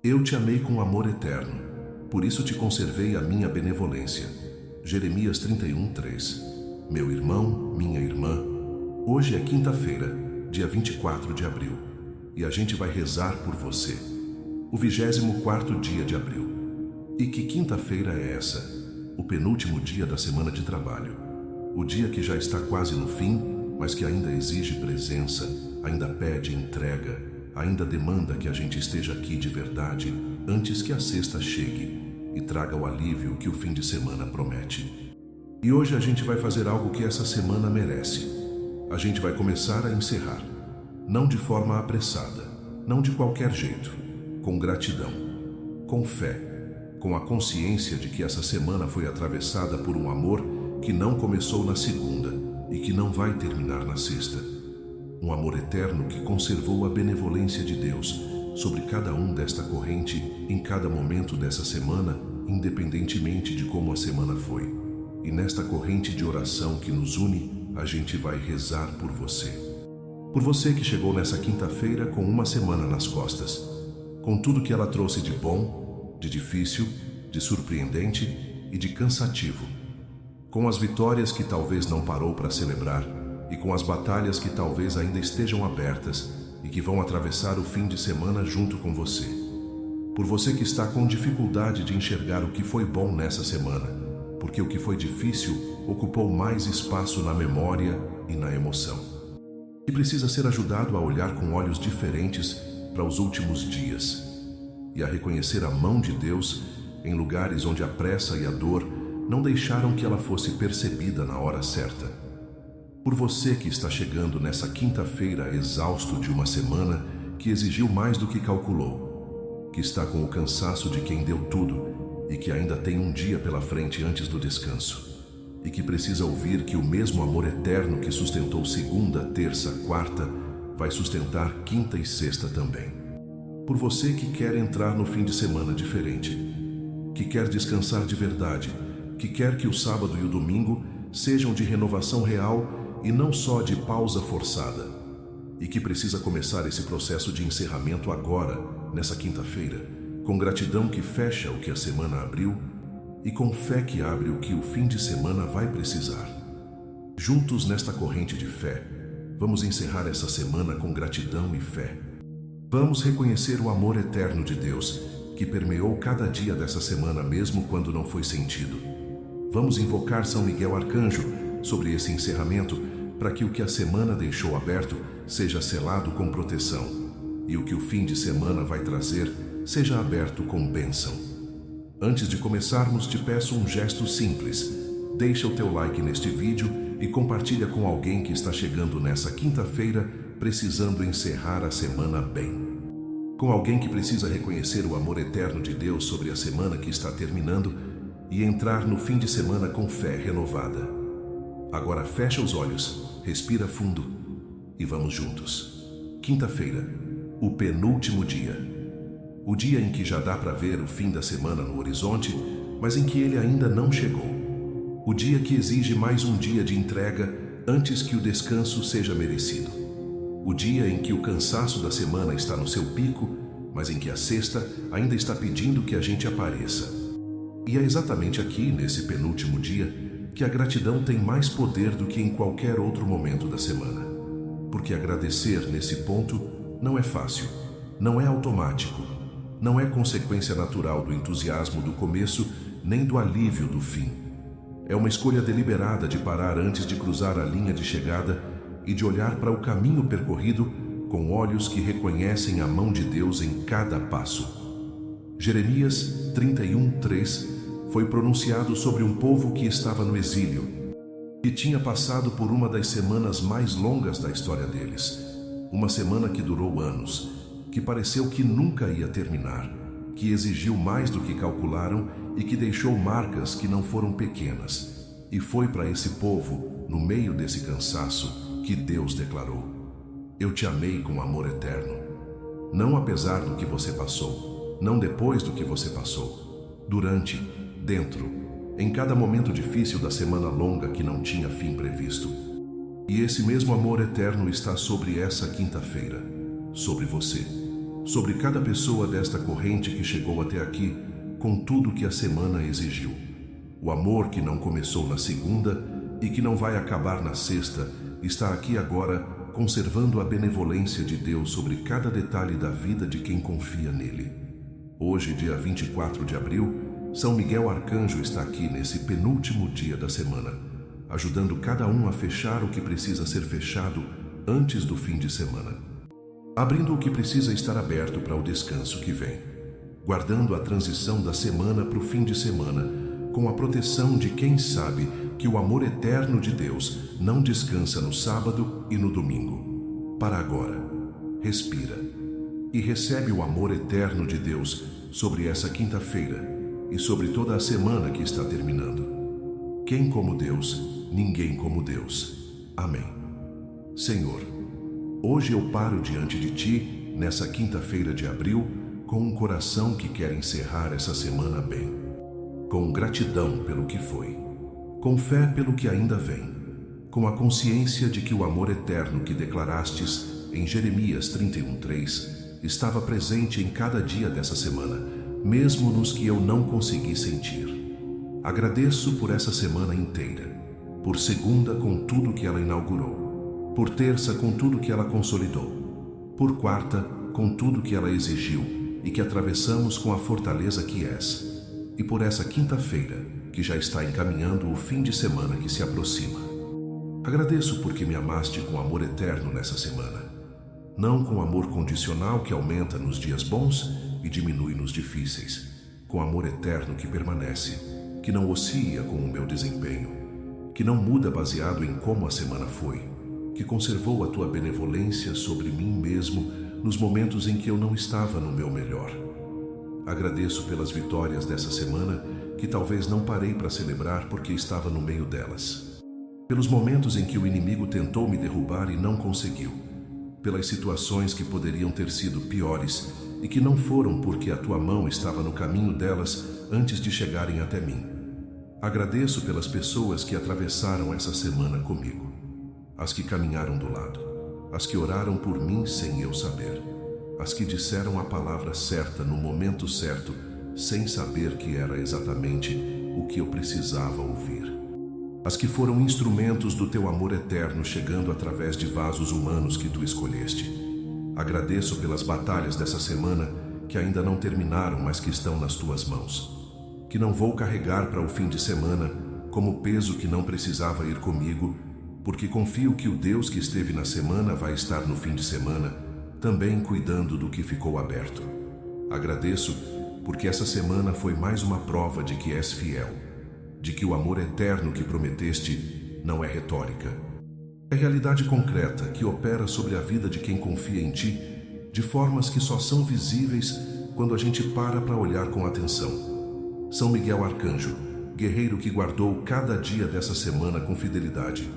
Eu te amei com amor eterno, por isso te conservei a minha benevolência. Jeremias 31:3. Meu irmão, minha irmã, hoje é quinta-feira, dia 24 de abril, e a gente vai rezar por você. O 24º dia de abril. E que quinta-feira é essa? O penúltimo dia da semana de trabalho. O dia que já está quase no fim, mas que ainda exige presença, ainda pede entrega, ainda demanda que a gente esteja aqui de verdade antes que a sexta chegue e traga o alívio que o fim de semana promete. E hoje a gente vai fazer algo que essa semana merece. A gente vai começar a encerrar, não de forma apressada, não de qualquer jeito, com gratidão, com fé, com a consciência de que essa semana foi atravessada por um amor que não começou na segunda e que não vai terminar na sexta. Um amor eterno que conservou a benevolência de Deus sobre cada um desta corrente em cada momento dessa semana, independentemente de como a semana foi. E nesta corrente de oração que nos une, a gente vai rezar por você. Por você que chegou nessa quinta-feira com uma semana nas costas, com tudo que ela trouxe de bom, de difícil, de surpreendente e de cansativo. Com as vitórias que talvez não parou para celebrar e com as batalhas que talvez ainda estejam abertas e que vão atravessar o fim de semana junto com você. Por você que está com dificuldade de enxergar o que foi bom nessa semana, porque o que foi difícil ocupou mais espaço na memória e na emoção. E precisa ser ajudado a olhar com olhos diferentes para os últimos dias e a reconhecer a mão de Deus em lugares onde a pressa e a dor não deixaram que ela fosse percebida na hora certa. Por você que está chegando nessa quinta-feira exausto de uma semana que exigiu mais do que calculou, que está com o cansaço de quem deu tudo e que ainda tem um dia pela frente antes do descanso, e que precisa ouvir que o mesmo amor eterno que sustentou segunda, terça, quarta, vai sustentar quinta e sexta também. Por você que quer entrar no fim de semana diferente, que quer descansar de verdade, que quer que o sábado e o domingo sejam de renovação real e não só de pausa forçada, e que precisa começar esse processo de encerramento agora, nessa quinta-feira, com gratidão que fecha o que a semana abriu e com fé que abre o que o fim de semana vai precisar. Juntos nesta corrente de fé, vamos encerrar essa semana com gratidão e fé. Vamos reconhecer o amor eterno de Deus que permeou cada dia dessa semana mesmo quando não foi sentido. Vamos invocar São Miguel Arcanjo sobre esse encerramento para que o que a semana deixou aberto seja selado com proteção e o que o fim de semana vai trazer seja aberto com bênção. Antes de começarmos, te peço um gesto simples. Deixa o teu like neste vídeo e compartilha com alguém que está chegando nessa quinta-feira precisando encerrar a semana bem. Com alguém que precisa reconhecer o amor eterno de Deus sobre a semana que está terminando e entrar no fim de semana com fé renovada. Agora fecha os olhos, respira fundo e vamos juntos. Quinta-feira, o penúltimo dia. O dia em que já dá para ver o fim da semana no horizonte, mas em que ele ainda não chegou. O dia que exige mais um dia de entrega antes que o descanso seja merecido. O dia em que o cansaço da semana está no seu pico, mas em que a sexta ainda está pedindo que a gente apareça. E é exatamente aqui, nesse penúltimo dia, que a gratidão tem mais poder do que em qualquer outro momento da semana. Porque agradecer nesse ponto não é fácil, não é automático, não é consequência natural do entusiasmo do começo nem do alívio do fim. É uma escolha deliberada de parar antes de cruzar a linha de chegada e de olhar para o caminho percorrido com olhos que reconhecem a mão de Deus em cada passo. Jeremias 31:3 foi pronunciado sobre um povo que estava no exílio, que tinha passado por uma das semanas mais longas da história deles. Uma semana que durou anos, que pareceu que nunca ia terminar, que exigiu mais do que calcularam e que deixou marcas que não foram pequenas. E foi para esse povo, no meio desse cansaço, que Deus declarou: Eu te amei com amor eterno. Não apesar do que você passou, não depois do que você passou, durante, dentro, em cada momento difícil da semana longa que não tinha fim previsto. E esse mesmo amor eterno está sobre essa quinta-feira, sobre você, sobre cada pessoa desta corrente que chegou até aqui com tudo que a semana exigiu. O amor que não começou na segunda e que não vai acabar na sexta está aqui agora, conservando a benevolência de Deus sobre cada detalhe da vida de quem confia nele. Hoje, dia 24 de abril, São Miguel Arcanjo está aqui nesse penúltimo dia da semana, ajudando cada um a fechar o que precisa ser fechado antes do fim de semana, abrindo o que precisa estar aberto para o descanso que vem, guardando a transição da semana para o fim de semana, com a proteção de quem sabe que o amor eterno de Deus não descansa no sábado e no domingo. Para agora, respira e recebe o amor eterno de Deus sobre essa quinta-feira e sobre toda a semana que está terminando. Quem como Deus, ninguém como Deus. Amém. Senhor, hoje eu paro diante de Ti, nessa quinta-feira de abril, com um coração que quer encerrar essa semana bem, com gratidão pelo que foi, com fé pelo que ainda vem, com a consciência de que o amor eterno que declarastes em Jeremias 31:3 estava presente em cada dia dessa semana, mesmo nos que eu não consegui sentir. Agradeço por essa semana inteira, por segunda com tudo que ela inaugurou, por terça com tudo que ela consolidou, por quarta com tudo que ela exigiu e que atravessamos com a fortaleza que és, e por essa quinta-feira que já está encaminhando o fim de semana que se aproxima. Agradeço porque me amaste com amor eterno nessa semana, não com amor condicional que aumenta nos dias bons e diminui nos difíceis, com amor eterno que permanece, que não oscila com o meu desempenho, que não muda baseado em como a semana foi, que conservou a tua benevolência sobre mim mesmo nos momentos em que eu não estava no meu melhor. Agradeço pelas vitórias dessa semana que talvez não parei para celebrar porque estava no meio delas. Pelos momentos em que o inimigo tentou me derrubar e não conseguiu. Pelas situações que poderiam ter sido piores e que não foram porque a tua mão estava no caminho delas antes de chegarem até mim. Agradeço pelas pessoas que atravessaram essa semana comigo. As que caminharam do lado. As que oraram por mim sem eu saber. As que disseram a palavra certa no momento certo, sem saber que era exatamente o que eu precisava ouvir. As que foram instrumentos do teu amor eterno chegando através de vasos humanos que tu escolheste. Agradeço pelas batalhas dessa semana que ainda não terminaram, mas que estão nas tuas mãos. Que não vou carregar para o fim de semana como peso que não precisava ir comigo, porque confio que o Deus que esteve na semana vai estar no fim de semana, também cuidando do que ficou aberto. Agradeço porque essa semana foi mais uma prova de que és fiel, de que o amor eterno que prometeste não é retórica. É realidade concreta que opera sobre a vida de quem confia em ti, de formas que só são visíveis quando a gente para olhar com atenção. São Miguel Arcanjo, guerreiro que guardou cada dia dessa semana com fidelidade.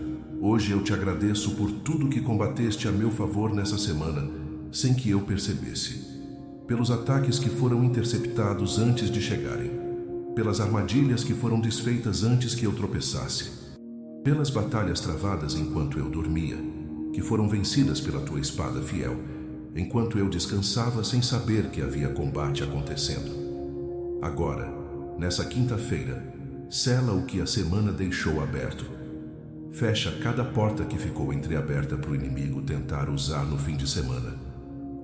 Hoje eu te agradeço por tudo que combateste a meu favor nessa semana, sem que eu percebesse. Pelos ataques que foram interceptados antes de chegarem. Pelas armadilhas que foram desfeitas antes que eu tropeçasse. Pelas batalhas travadas enquanto eu dormia, que foram vencidas pela tua espada fiel, enquanto eu descansava sem saber que havia combate acontecendo. Agora, nessa quinta-feira, sela o que a semana deixou aberto. Fecha cada porta que ficou entreaberta para o inimigo tentar usar no fim de semana.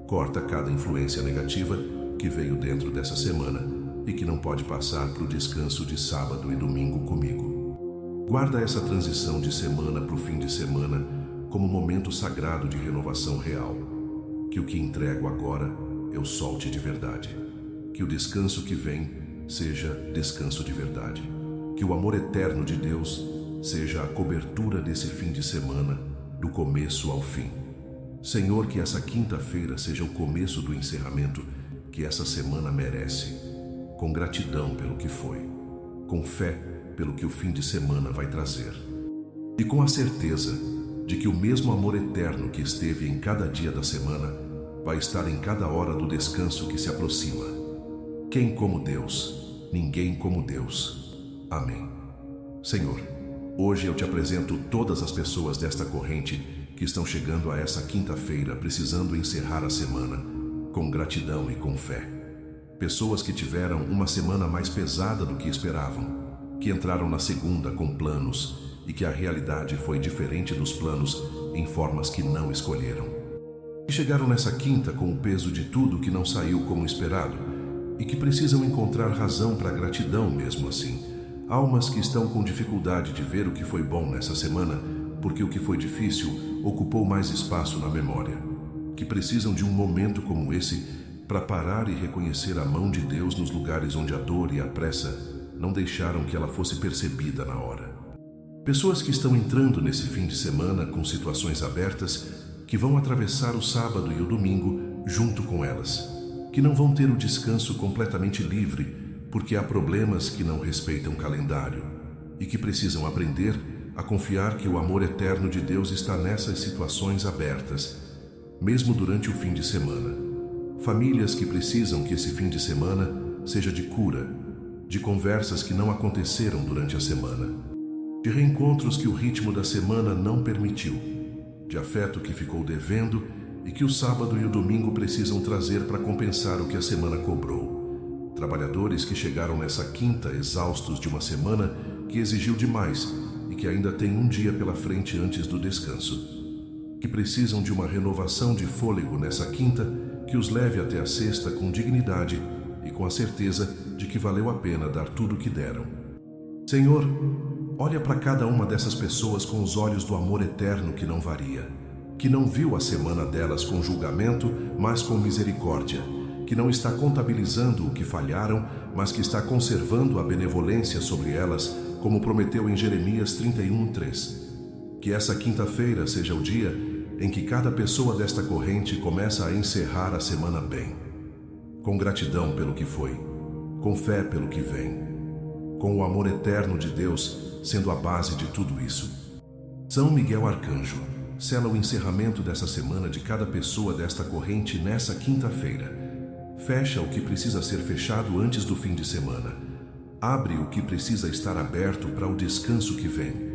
Corta cada influência negativa que veio dentro dessa semana e que não pode passar para o descanso de sábado e domingo comigo. Guarda essa transição de semana para o fim de semana como momento sagrado de renovação real. Que o que entrego agora eu solte de verdade. Que o descanso que vem seja descanso de verdade. Que o amor eterno de Deus seja a cobertura desse fim de semana, do começo ao fim. Senhor, que essa quinta-feira seja o começo do encerramento que essa semana merece, com gratidão pelo que foi, com fé pelo que o fim de semana vai trazer, e com a certeza de que o mesmo amor eterno que esteve em cada dia da semana vai estar em cada hora do descanso que se aproxima. Quem como Deus, ninguém como Deus. Amém. Senhor, hoje eu te apresento todas as pessoas desta corrente que estão chegando a essa quinta-feira precisando encerrar a semana com gratidão e com fé. Pessoas que tiveram uma semana mais pesada do que esperavam, que entraram na segunda com planos e que a realidade foi diferente dos planos em formas que não escolheram. Que chegaram nessa quinta com o peso de tudo que não saiu como esperado e que precisam encontrar razão para gratidão mesmo assim. Almas que estão com dificuldade de ver o que foi bom nessa semana porque o que foi difícil ocupou mais espaço na memória. Que precisam de um momento como esse para parar e reconhecer a mão de Deus nos lugares onde a dor e a pressa não deixaram que ela fosse percebida na hora. Pessoas que estão entrando nesse fim de semana com situações abertas, que vão atravessar o sábado e o domingo junto com elas, que não vão ter o descanso completamente livre, porque há problemas que não respeitam o calendário, e que precisam aprender a confiar que o amor eterno de Deus está nessas situações abertas, mesmo durante o fim de semana. Famílias que precisam que esse fim de semana seja de cura, de conversas que não aconteceram durante a semana, de reencontros que o ritmo da semana não permitiu, de afeto que ficou devendo e que o sábado e o domingo precisam trazer para compensar o que a semana cobrou. Trabalhadores que chegaram nessa quinta exaustos de uma semana que exigiu demais e que ainda têm um dia pela frente antes do descanso, que precisam de uma renovação de fôlego nessa quinta que os leve até a sexta com dignidade e com a certeza de que valeu a pena dar tudo o que deram. Senhor, olha para cada uma dessas pessoas com os olhos do amor eterno que não varia, que não viu a semana delas com julgamento, mas com misericórdia, que não está contabilizando o que falharam, mas que está conservando a benevolência sobre elas, como prometeu em Jeremias 31:3. Que essa quinta-feira seja o dia em que cada pessoa desta corrente começa a encerrar a semana bem, com gratidão pelo que foi, com fé pelo que vem, com o amor eterno de Deus sendo a base de tudo isso. São Miguel Arcanjo, sela o encerramento dessa semana de cada pessoa desta corrente nessa quinta-feira. Fecha o que precisa ser fechado antes do fim de semana. Abre o que precisa estar aberto para o descanso que vem.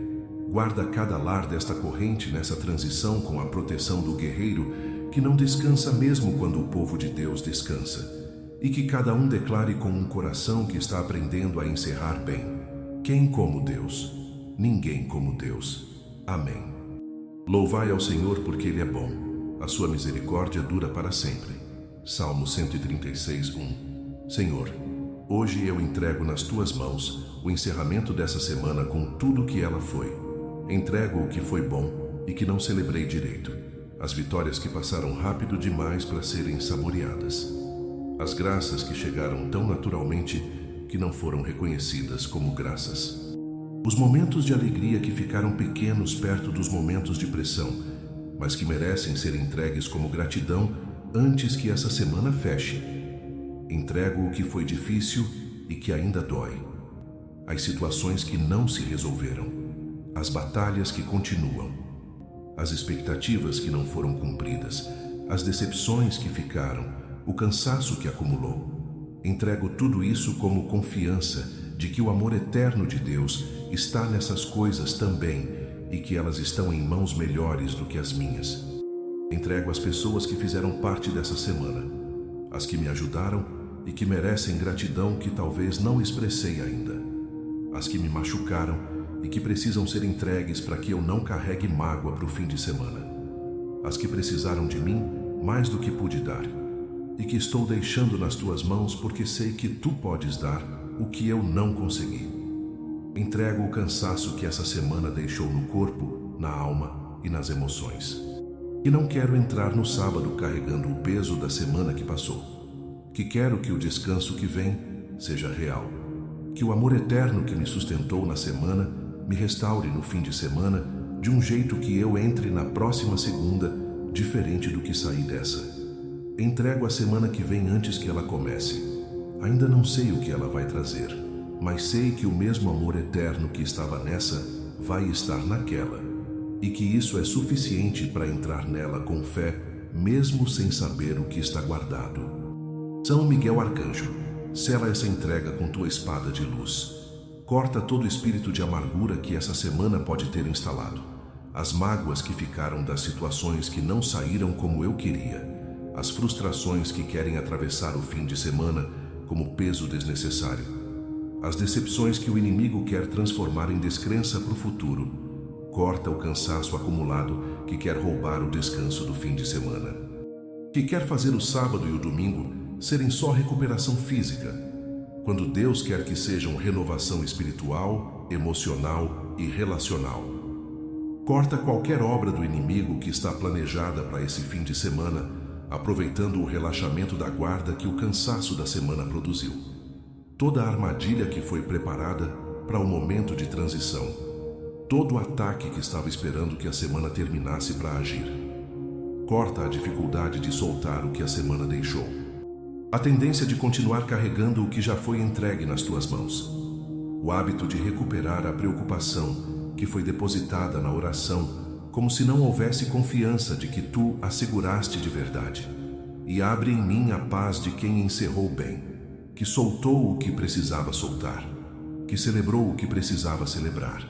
Guarda cada lar desta corrente nessa transição com a proteção do guerreiro que não descansa mesmo quando o povo de Deus descansa. E que cada um declare com um coração que está aprendendo a encerrar bem. Quem como Deus? Ninguém como Deus. Amém. Louvai ao Senhor porque Ele é bom. A sua misericórdia dura para sempre. Salmo 136:1. Senhor, hoje eu entrego nas tuas mãos o encerramento dessa semana com tudo o que ela foi. Entrego o que foi bom e que não celebrei direito. As vitórias que passaram rápido demais para serem saboreadas. As graças que chegaram tão naturalmente que não foram reconhecidas como graças. Os momentos de alegria que ficaram pequenos perto dos momentos de pressão, mas que merecem ser entregues como gratidão antes que essa semana feche. Entrego o que foi difícil e que ainda dói. As situações que não se resolveram. As batalhas que continuam. As expectativas que não foram cumpridas. As decepções que ficaram. O cansaço que acumulou. Entrego tudo isso como confiança de que o amor eterno de Deus está nessas coisas também e que elas estão em mãos melhores do que as minhas. Entrego as pessoas que fizeram parte dessa semana, as que me ajudaram e que merecem gratidão que talvez não expressei ainda, as que me machucaram e que precisam ser entregues para que eu não carregue mágoa para o fim de semana, as que precisaram de mim mais do que pude dar, e que estou deixando nas tuas mãos porque sei que tu podes dar o que eu não consegui. Entrego o cansaço que essa semana deixou no corpo, na alma e nas emoções. E não quero entrar no sábado carregando o peso da semana que passou. Que quero que o descanso que vem seja real. Que o amor eterno que me sustentou na semana me restaure no fim de semana de um jeito que eu entre na próxima segunda diferente do que saí dessa. Entrego a semana que vem antes que ela comece. Ainda não sei o que ela vai trazer, mas sei que o mesmo amor eterno que estava nessa vai estar naquela, e que isso é suficiente para entrar nela com fé, mesmo sem saber o que está guardado. São Miguel Arcanjo, sela essa entrega com tua espada de luz. Corta todo espírito de amargura que essa semana pode ter instalado. As mágoas que ficaram das situações que não saíram como eu queria. as frustrações que querem atravessar o fim de semana como peso desnecessário, as decepções que o inimigo quer transformar em descrença para o futuro. Corta o cansaço acumulado que quer roubar o descanso do fim de semana, que quer fazer o sábado e o domingo serem só recuperação física, quando Deus quer que sejam renovação espiritual, emocional e relacional. Corta qualquer obra do inimigo que está planejada para esse fim de semana, aproveitando o relaxamento da guarda que o cansaço da semana produziu. Toda a armadilha que foi preparada para o momento de transição. Todo o ataque que estava esperando que a semana terminasse para agir. Corta a dificuldade de soltar o que a semana deixou. A tendência de continuar carregando o que já foi entregue nas tuas mãos. O hábito de recuperar a preocupação que foi depositada na oração, como se não houvesse confiança de que tu a seguraste de verdade. E abre em mim a paz de quem encerrou bem, que soltou o que precisava soltar, que celebrou o que precisava celebrar,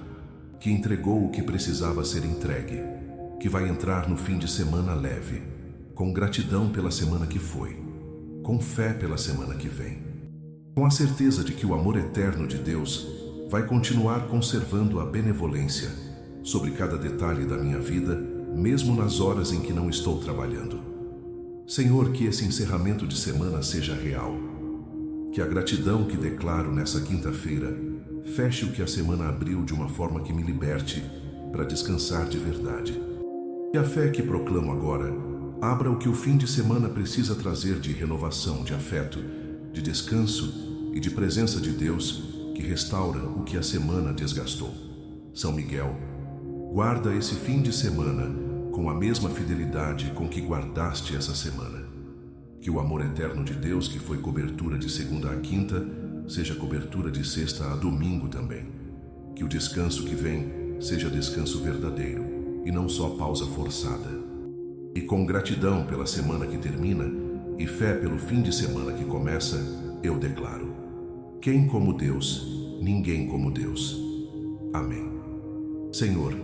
que entregou o que precisava ser entregue, que vai entrar no fim de semana leve, com gratidão pela semana que foi, com fé pela semana que vem, com a certeza de que o amor eterno de Deus vai continuar conservando a benevolência sobre cada detalhe da minha vida, mesmo nas horas em que não estou trabalhando. Senhor, que esse encerramento de semana seja real, que a gratidão que declaro nessa quinta-feira feche o que a semana abriu de uma forma que me liberte para descansar de verdade. Que a fé que proclamo agora abra o que o fim de semana precisa trazer de renovação, de afeto, de descanso e de presença de Deus que restaura o que a semana desgastou. São Miguel, guarda esse fim de semana com a mesma fidelidade com que guardaste essa semana. Que o amor eterno de Deus, que foi cobertura de segunda a quinta, seja cobertura de sexta a domingo também. Que o descanso que vem seja descanso verdadeiro e não só pausa forçada. E com gratidão pela semana que termina e fé pelo fim de semana que começa, eu declaro: quem como Deus, ninguém como Deus. Amém. Senhor,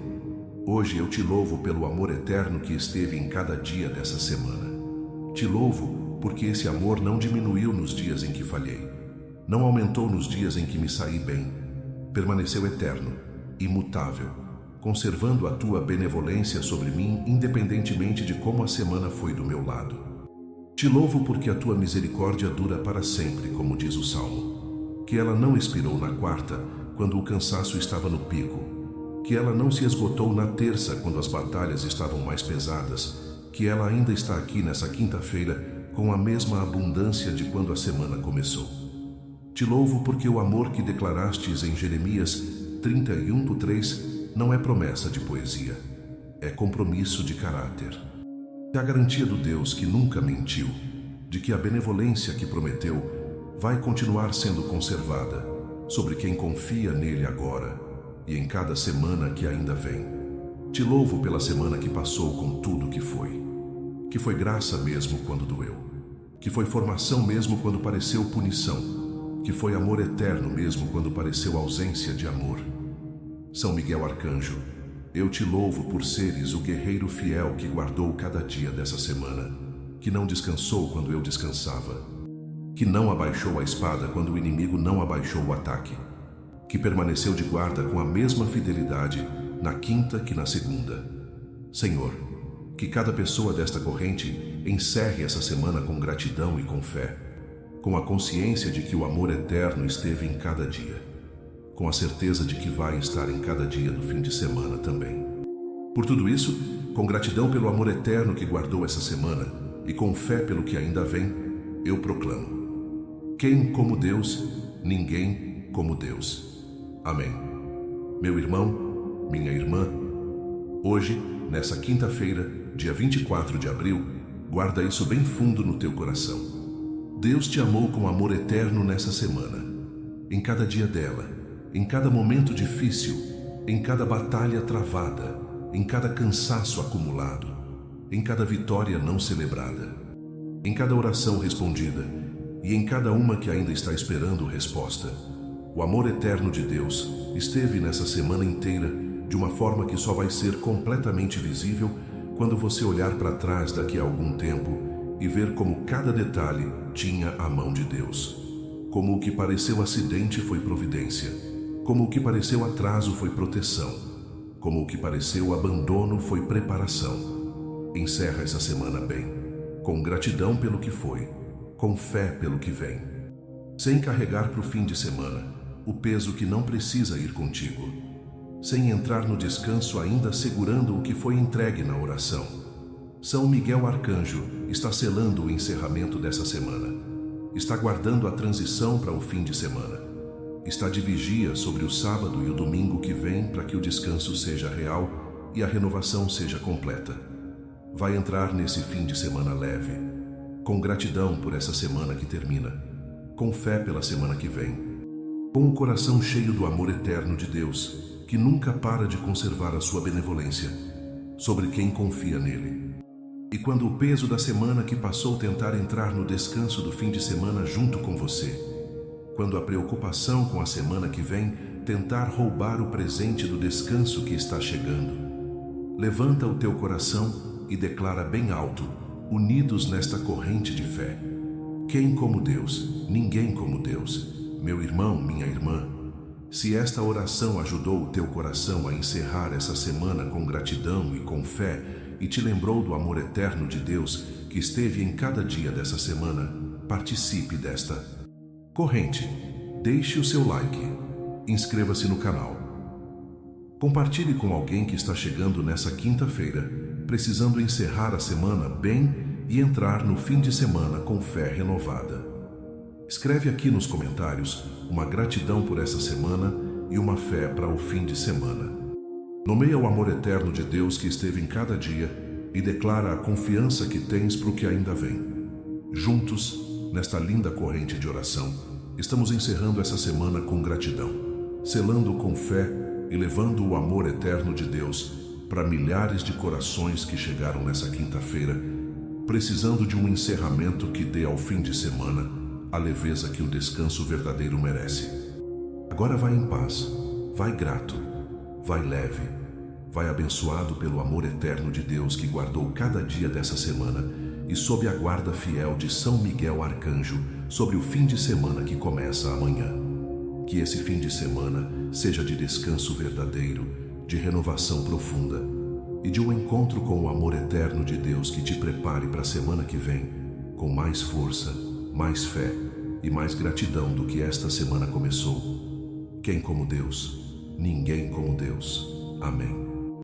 hoje eu te louvo pelo amor eterno que esteve em cada dia dessa semana. Te louvo porque esse amor não diminuiu nos dias em que falhei, não aumentou nos dias em que me saí bem, permaneceu eterno, imutável, conservando a tua benevolência sobre mim independentemente de como a semana foi do meu lado. Te louvo porque a tua misericórdia dura para sempre, como diz o Salmo, que ela não expirou na quarta, quando o cansaço estava no pico, que ela não se esgotou na terça, quando as batalhas estavam mais pesadas, que ela ainda está aqui nessa quinta-feira com a mesma abundância de quando a semana começou. Te louvo porque o amor que declarastes em Jeremias 31:3 não é promessa de poesia, é compromisso de caráter. É a garantia do Deus que nunca mentiu, de que a benevolência que prometeu vai continuar sendo conservada sobre quem confia nele agora e em cada semana que ainda vem. Te louvo pela semana que passou com tudo que foi graça mesmo quando doeu, que foi formação mesmo quando pareceu punição, que foi amor eterno mesmo quando pareceu ausência de amor. São Miguel Arcanjo, eu te louvo por seres o guerreiro fiel que guardou cada dia dessa semana, que não descansou quando eu descansava, que não abaixou a espada quando o inimigo não abaixou o ataque, que permaneceu de guarda com a mesma fidelidade na quinta que na segunda. Senhor, que cada pessoa desta corrente encerre essa semana com gratidão e com fé, com a consciência de que o amor eterno esteve em cada dia, com a certeza de que vai estar em cada dia do fim de semana também. Por tudo isso, com gratidão pelo amor eterno que guardou essa semana e com fé pelo que ainda vem, eu proclamo: quem como Deus, ninguém como Deus. Amém. Meu irmão, minha irmã, hoje, nessa quinta-feira, dia 24 de abril, guarda isso bem fundo no teu coração. Deus te amou com amor eterno nessa semana, em cada dia dela, em cada momento difícil, em cada batalha travada, em cada cansaço acumulado, em cada vitória não celebrada, em cada oração respondida e em cada uma que ainda está esperando resposta. O amor eterno de Deus esteve nessa semana inteira de uma forma que só vai ser completamente visível quando você olhar para trás daqui a algum tempo e ver como cada detalhe tinha a mão de Deus. Como o que pareceu acidente foi providência, como o que pareceu atraso foi proteção, como o que pareceu abandono foi preparação. Encerra essa semana bem, com gratidão pelo que foi, com fé pelo que vem, sem carregar para o fim de semana o peso que não precisa ir contigo, sem entrar no descanso ainda segurando o que foi entregue na oração. São Miguel Arcanjo está selando o encerramento dessa semana, está guardando a transição para o fim de semana, está de vigia sobre o sábado e o domingo que vem para que o descanso seja real e a renovação seja completa. Vai entrar nesse fim de semana leve, com gratidão por essa semana que termina, com fé pela semana que vem, com o coração cheio do amor eterno de Deus, que nunca para de conservar a sua benevolência sobre quem confia nele. E quando o peso da semana que passou tentar entrar no descanso do fim de semana junto com você, quando a preocupação com a semana que vem tentar roubar o presente do descanso que está chegando, levanta o teu coração e declara bem alto, unidos nesta corrente de fé: quem como Deus? Ninguém como Deus. Meu irmão, minha irmã, se esta oração ajudou o teu coração a encerrar essa semana com gratidão e com fé e te lembrou do amor eterno de Deus que esteve em cada dia dessa semana, participe desta corrente. Deixe o seu like, inscreva-se no canal. Compartilhe com alguém que está chegando nessa quinta-feira, precisando encerrar a semana bem e entrar no fim de semana com fé renovada. Escreve aqui nos comentários uma gratidão por essa semana e uma fé para o fim de semana. Nomeia o amor eterno de Deus que esteve em cada dia e declara a confiança que tens para o que ainda vem. Juntos, nesta linda corrente de oração, estamos encerrando essa semana com gratidão, selando com fé e levando o amor eterno de Deus para milhares de corações que chegaram nessa quinta-feira, precisando de um encerramento que dê ao fim de semana a leveza que o descanso verdadeiro merece. Agora vai em paz, vai grato, vai leve, vai abençoado pelo amor eterno de Deus que guardou cada dia dessa semana e sob a guarda fiel de São Miguel Arcanjo sobre o fim de semana que começa amanhã. Que esse fim de semana seja de descanso verdadeiro, de renovação profunda e de um encontro com o amor eterno de Deus que te prepare para a semana que vem com mais força, mais fé e mais gratidão do que esta semana começou. Quem como Deus? Ninguém como Deus. Amém.